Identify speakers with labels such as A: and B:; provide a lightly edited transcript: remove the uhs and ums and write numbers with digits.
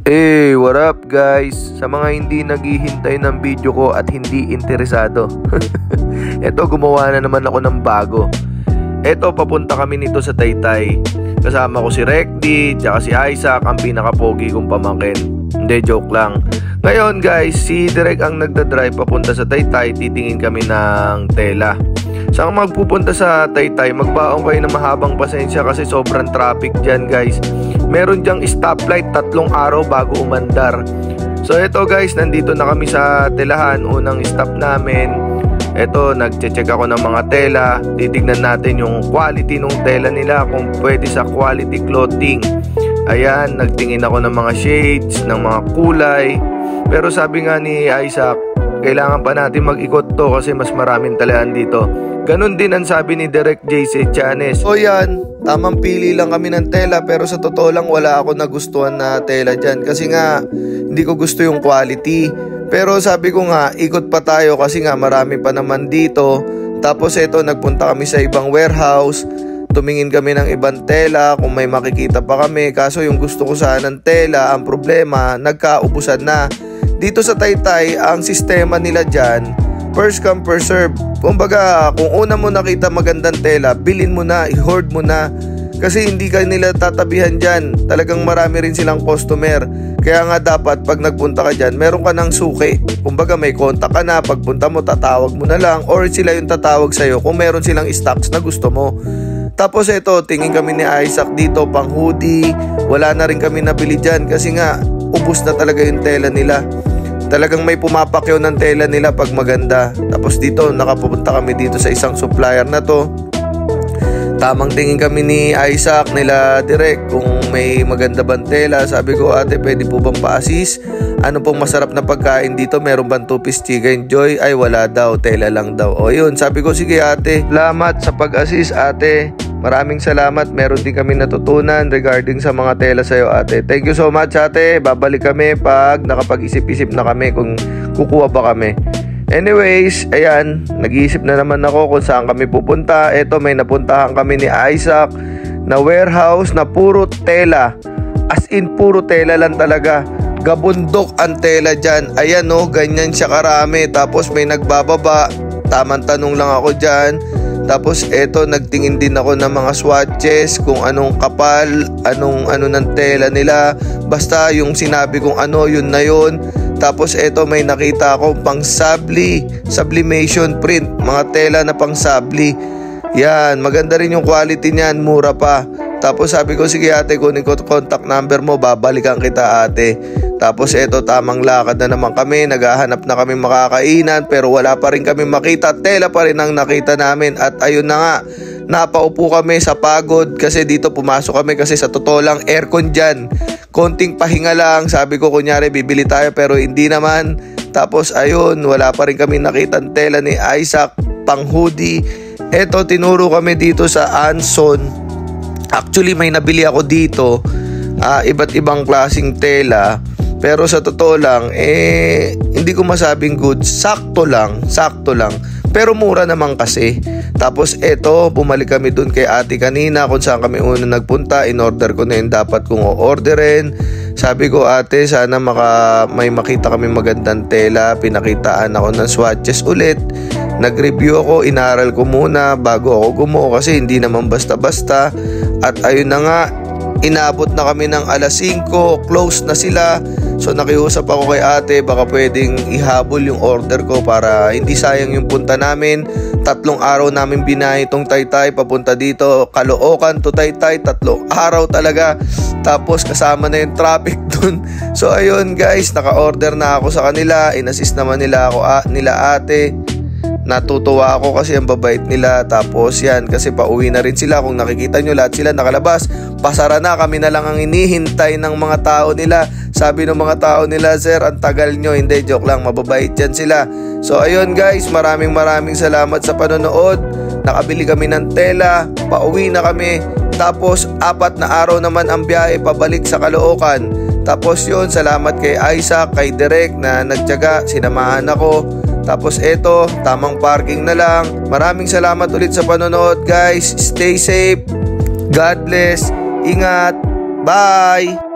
A: What up guys? Sa mga hindi naghihintay ng video ko at hindi interesado eto, gumawa na naman ako ng bago. Eto, papunta kami nito sa Taytay. Kasama ko si Rekdy, tsaka si Isaac, ang pinaka-pogi kong pamangkin. Hindi, joke lang. Ngayon guys, si Direk ang nagdadrive papunta sa Taytay. Titingin kami ng tela. Sa magpupunta sa Taytay, magbaon kayo ng mahabang pasensya kasi sobrang traffic dyan guys. Meron dyang stoplight 3 araw bago umandar. So eto guys, nandito na kami sa telahan. Unang stop namin. Eto, nagche-check ako ng mga tela. Titignan natin yung quality ng tela nila, kung pwede sa quality clothing. Ayan, nagtingin ako ng mga shades, ng mga kulay. Pero sabi nga ni Isaac, kailangan pa natin mag-ikot to kasi mas maraming telahan dito. Ganon din ang sabi ni Direk JC Chanes. O yan, tamang pili lang kami ng tela, pero sa totoo lang wala ako nagustuhan na tela dyan. Kasi nga, hindi ko gusto yung quality. Pero sabi ko nga, ikot pa tayo kasi nga marami pa naman dito. Tapos eto, nagpunta kami sa ibang warehouse. Tumingin kami ng ibang tela kung may makikita pa kami. Kaso yung gusto ko sana ng tela, ang problema, nagkaubusan na. Dito sa Taytay, ang sistema nila dyan, first come first serve. Kumbaga, kung una mo nakita magandang tela, bilhin mo na, i-hoard mo na. Kasi hindi ka nila tatabihan dyan. Talagang marami rin silang customer. Kaya nga dapat pag nagpunta ka dyan, meron ka ng suki. Kumbaga may kontak ka na, pagpunta mo tatawag mo na lang, or sila yung tatawag sa'yo kung meron silang stocks na gusto mo. Tapos ito, tingin kami ni Isaac dito, pang hoodie. Wala na rin kami nabili dyan kasi nga, ubus na talaga yung tela nila. Talagang may pumapakyaw ng tela nila pag maganda. Tapos dito, nakapunta kami dito sa isang supplier na to. Tamang tingin kami ni Isaac, nila Direk, kung may maganda bang tela. Sabi ko, ate, pwede po bang pa-assist? Ano pong masarap na pagkain dito? Meron bang 2-piece chicken joy? Ay, wala daw, tela lang daw. O yun, sabi ko, sige ate, salamat sa pag-assist ate. Maraming salamat, meron din kami natutunan regarding sa mga tela sa'yo ate. Thank you so much ate, babalik kami pag nakapag-isip-isip na kami kung kukuha ba kami. Anyways, ayan, nag-iisip na naman ako kung saan kami pupunta. Eto, may napuntahan kami ni Isaac na warehouse na puro tela. As in, puro tela lang talaga. Gabundok ang tela dyan. Ayan o, ganyan siya karami. Tapos may nagbababa. Tamang tanong lang ako dyan. Tapos eto, nagtingin din ako ng mga swatches, kung anong kapal, ano ng tela nila. Basta yung sinabi kong ano, yun na yun. Tapos eto, may nakita ako pang sabli, sublimation print, mga tela na pang sabli. Yan, maganda rin yung quality niyan, mura pa. Tapos sabi ko, sige ate, kunin ko contact number mo, babalikan kita ate. Tapos eto, tamang lakad na naman kami, naghahanap na kami makakainan, pero wala pa rin kami makita, tela pa rin ang nakita namin. At ayun na nga, napaupo kami sa pagod kasi dito pumasok kami kasi sa totoo lang, aircon dyan. Konting pahinga lang, sabi ko kunyari bibili tayo pero hindi naman. Tapos ayun, wala pa rin kami nakitang tela ni Isaac, pang hoodie. Eto, tinuro kami dito sa Anson. Actually, may nabili ako dito, iba't ibang klaseng tela. Pero sa totoo lang, hindi ko masabing good. Sakto lang. Pero mura naman kasi. Tapos eto, bumalik kami dun kay ate kanina kung saan kami una nagpunta. In-order ko na yung dapat kong o-orderin. Sabi ko, ate, sana may makita kami magandang tela. Pinakitaan ako ng swatches ulit. Nag-review ako, inaral ko muna bago ako gumuo kasi hindi naman basta-basta. At ayun na nga, inabot na kami ng alas 5, close na sila. So nakiusap ako kay ate, baka pwedeng ihabol yung order ko para hindi sayang yung punta namin. 3 araw namin binahe itong Taytay papunta dito, Caloocan to Taytay, 3 araw talaga. Tapos kasama na yung traffic dun. So ayun guys, naka-order na ako sa kanila, in-assist naman nila ako, nila ate. Natutuwa ako kasi ang babait nila. Tapos yan, kasi pauwi na rin sila. Kung nakikita nyo, lahat sila nakalabas. Pasara na, kami na lang ang inihintay ng mga tao nila. Sabi ng mga tao nila, sir, ang tagal nyo. Hindi, joke lang, mababait yan sila. So ayun guys, maraming salamat sa panonood. Nakabili kami ng tela, pauwi na kami. Tapos 4 na araw naman ang biyahe pabalik sa Caloocan. Tapos yun, salamat kay Isaac, kay Direk na nagtiyaga, sinamahan ako. Tapos eto, tamang parking na lang. Maraming salamat ulit sa panonood guys. Stay safe. God bless. Ingat. Bye.